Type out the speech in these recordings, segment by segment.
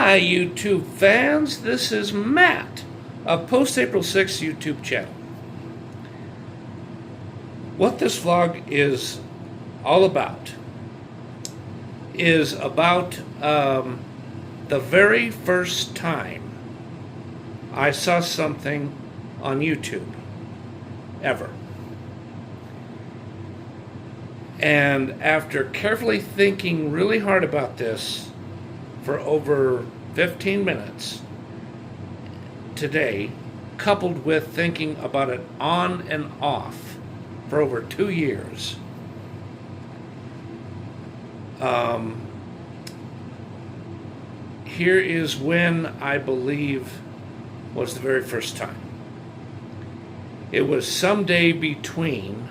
Hi, YouTube fans. This is Matt of Post April 6th YouTube channel. What this vlog is all about is about the very first time I saw something on YouTube ever. And after carefully thinking really hard about this for over 15 minutes today, coupled with thinking about it on and off for over 2 years, here is when I believe was the very first time. It was someday between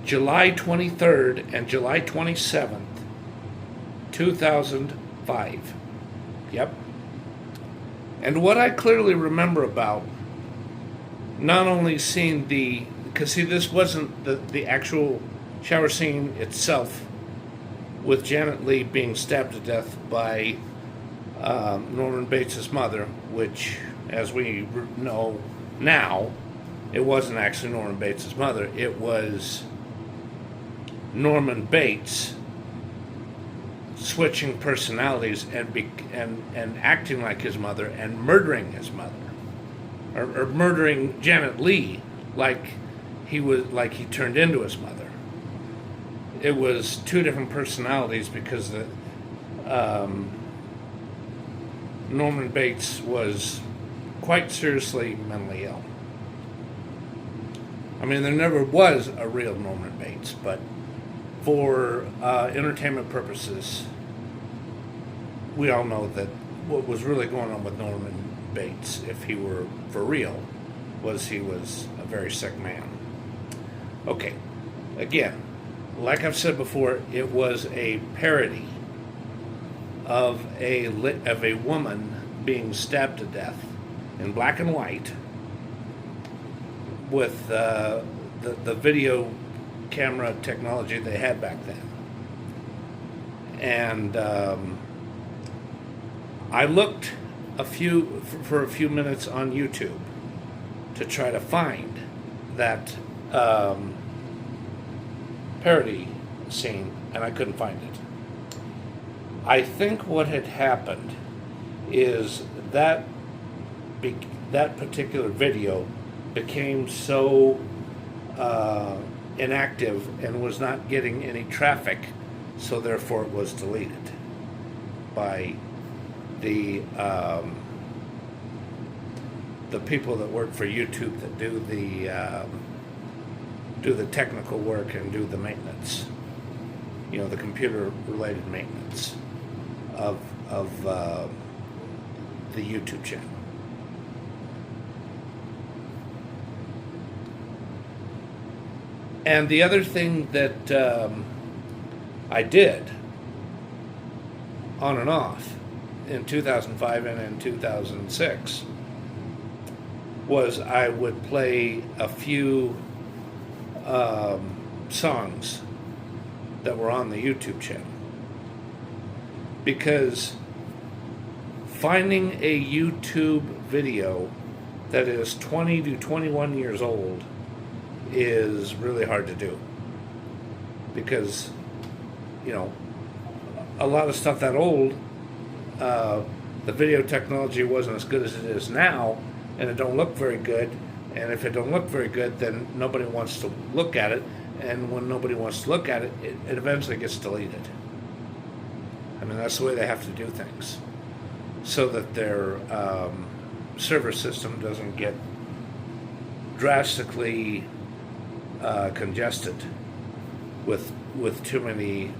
July 23rd and July 27th, 2005. Yep. And what I clearly remember about not only seeing because see, this wasn't the actual shower scene itself with Janet Leigh being stabbed to death by Norman Bates' mother, which, as we know now, it wasn't actually Norman Bates' mother. It was Norman Bates switching personalities and acting like his mother and murdering his mother, or murdering Janet Leigh like he turned into his mother. It was two different personalities because Norman Bates was quite seriously mentally ill. I mean, there never was a real Norman Bates, but for entertainment purposes, we all know that what was really going on with Norman Bates, if he were for real, was he was a very sick man. Okay, again, like I've said before, it was a parody of a woman being stabbed to death in black and white with the video camera technology they had back then. And I looked for a few minutes on YouTube to try to find that parody scene, and I couldn't find it. I think what had happened is that particular video became so inactive and was not getting any traffic, so therefore it was deleted by the people that work for YouTube that do the technical work and do the maintenance, the computer related maintenance of the YouTube channel. And the other thing that I did on and off in 2005 and in 2006 was I would play a few songs that were on the YouTube channel, because finding a YouTube video that is 20 to 21 years old is really hard to do, because a lot of stuff that old, the video technology wasn't as good as it is now, and it don't look very good, and if it don't look very good, then nobody wants to look at it, and when nobody wants to look at it, it eventually gets deleted. I mean, that's the way they have to do things, so that their server system doesn't get drastically congested with too many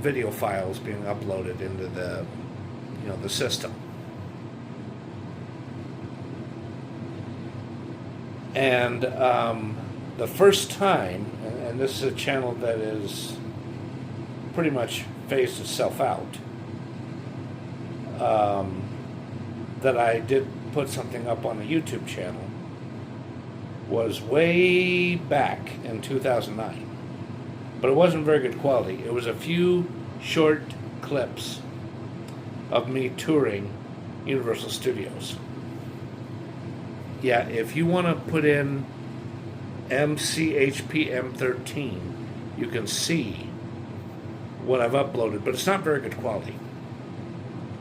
video files being uploaded into the system. And the first time, and this is a channel that is pretty much phased itself out, that I did put something up on a YouTube channel was way back in 2009. But it wasn't very good quality. It was a few short clips of me touring Universal Studios. Yeah, if you want to put in MCHPM13, you can see what I've uploaded, but it's not very good quality.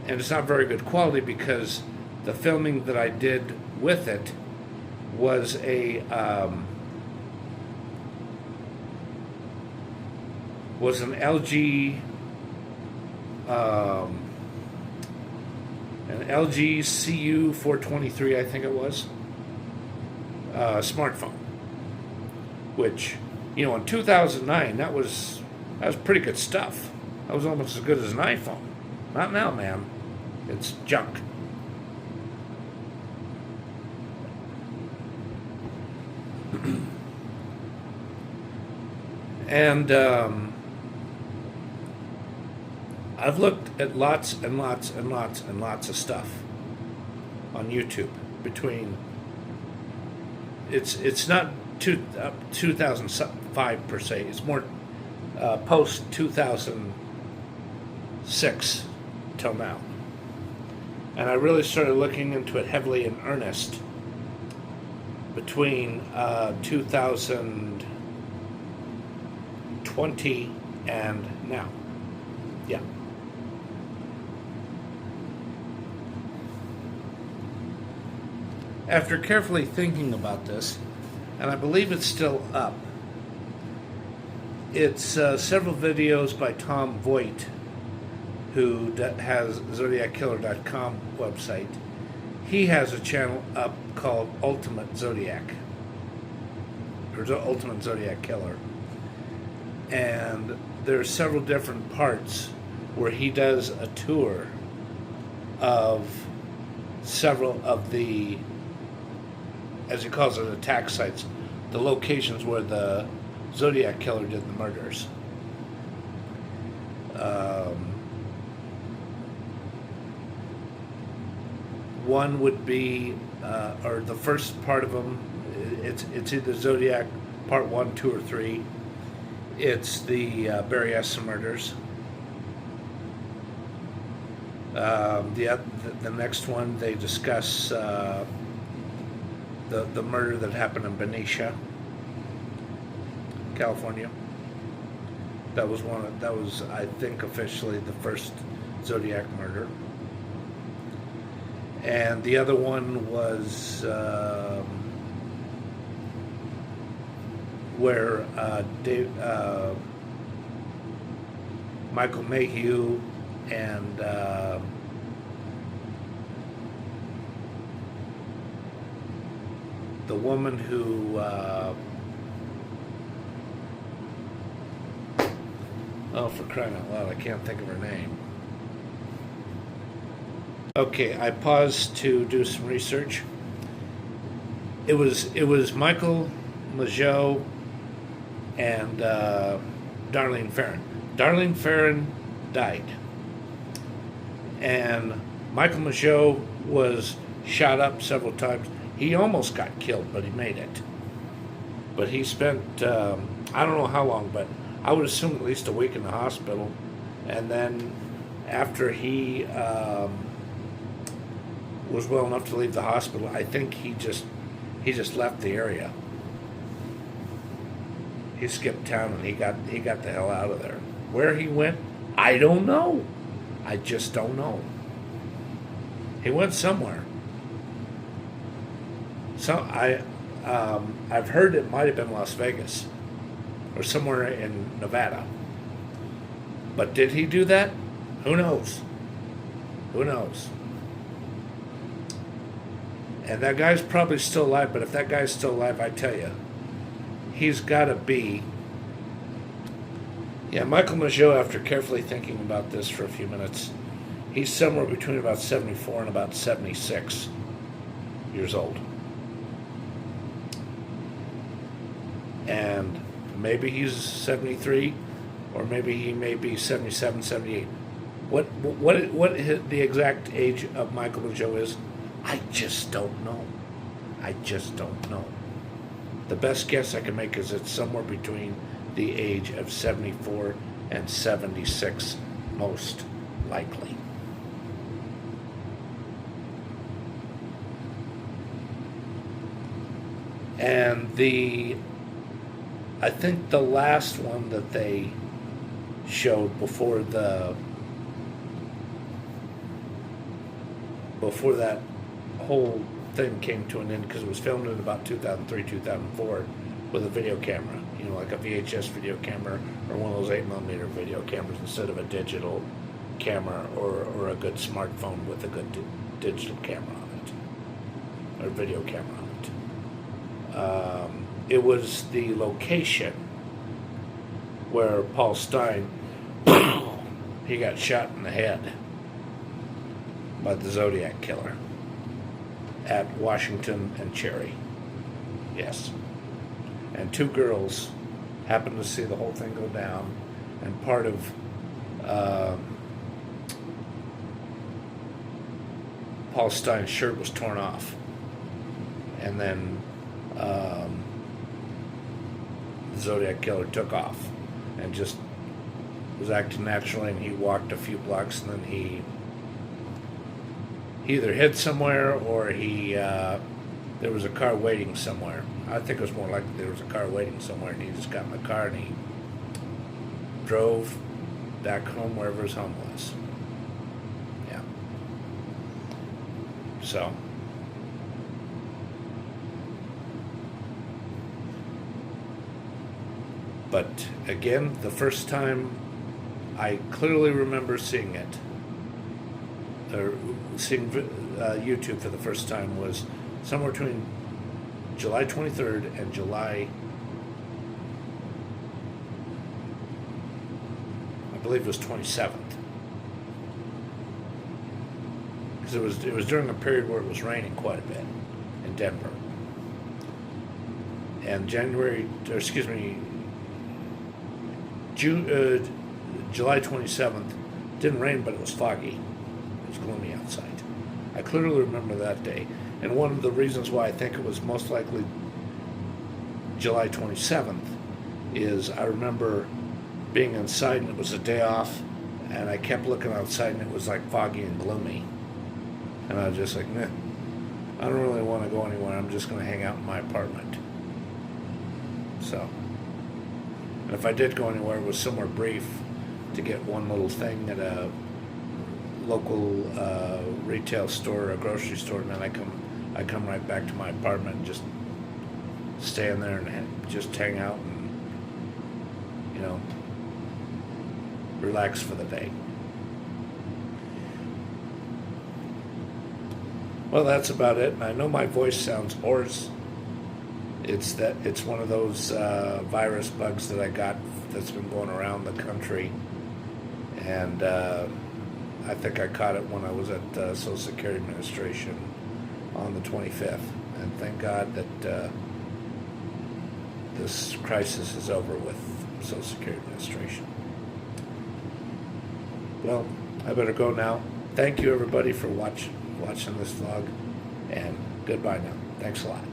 And it's not very good quality because the filming that I did with it was an LG CU423, I think it was, smartphone. Which, you know, in 2009, that was pretty good stuff. That was almost as good as an iPhone. Not now, man. It's junk. And I've looked at lots and lots and lots and lots of stuff on YouTube between. It's not 2005 per se. It's more post 2006 till now. And I really started looking into it heavily in earnest between 2020 and now. Yeah. After carefully thinking about this, and I believe it's still up, it's several videos by Tom Voigt, who has ZodiacKiller.com website. He has a channel up called Ultimate Zodiac, or Ultimate Zodiac Killer. And there's several different parts where he does a tour of several of the, as he calls it, attack sites, the locations where the Zodiac Killer did the murders. One would be, or the first part of them, it's either Zodiac Part 1, 2, or 3. It's the Berryessa murders. The next one, they discuss the murder that happened in Benicia, California. That was I think officially the first Zodiac murder. And the other one was where Michael Mayhew and the woman who oh, for crying out loud, I can't think of her name. Okay, I paused to do some research. It was Michael Mageau and Darlene Ferrin. Darlene Ferrin died, and Michael Mageau was shot up several times. He almost got killed, but he made it. But he spent I don't know how long, but I would assume at least a week in the hospital, and then after he was well enough to leave the hospital, I think he just left the area. He skipped town and he got the hell out of there. Where he went, I don't know. I just don't know. He went somewhere. So I've heard it might have been Las Vegas or somewhere in Nevada. But did he do that? Who knows? Who knows? And that guy's probably still alive, but if that guy's still alive, I tell you, he's got to be... Yeah, Michael Mageau, after carefully thinking about this for a few minutes, he's somewhere between about 74 and about 76 years old. And maybe he's 73, or maybe he may be 77, 78. What the exact age of Michael Mageau is, I just don't know. I just don't know. The best guess I can make is it's somewhere between the age of 74 and 76 most. likely. And I think the last one that they showed before that whole thing came to an end, because it was filmed in about 2003, 2004 with a video camera, like a VHS video camera or one of those 8mm video cameras instead of a digital camera or a good smartphone with a good digital camera on it, or video camera on it. It was the location where Paul Stine, he got shot in the head by the Zodiac Killer at Washington and Cherry. Yes. And two girls happened to see the whole thing go down, and part of Paul Stine's shirt was torn off. And then the Zodiac Killer took off and just was acting naturally, and he walked a few blocks, and then he either hid somewhere or there was a car waiting somewhere. I think it was more likely there was a car waiting somewhere, and he just got in the car and he drove back home, wherever his home was. Yeah. So. But again, the first time I clearly remember seeing it, or seeing YouTube for the first time, was somewhere between July 23rd and July, I believe it was 27th. Because it was during a period where it was raining quite a bit in Denver. And July 27th, didn't rain, but it was foggy. It was gloomy outside. I clearly remember that day. And one of the reasons why I think it was most likely July 27th is I remember being inside, and it was a day off, and I kept looking outside, and it was like foggy and gloomy. And I was just like, meh, I don't really want to go anywhere. I'm just going to hang out in my apartment. So. And if I did go anywhere, it was somewhere brief to get one little thing at a local retail store or a grocery store, and then I come right back to my apartment and just stay in there and just hang out and, relax for the day. Well, that's about it. And I know my voice sounds hoarse. It's one of those virus bugs that I got that's been going around the country, and I think I caught it when I was at Social Security Administration on the 25th, and thank God that this crisis is over with Social Security Administration. Well, I better go now. Thank you, everybody, for watching this vlog, and goodbye now. Thanks a lot.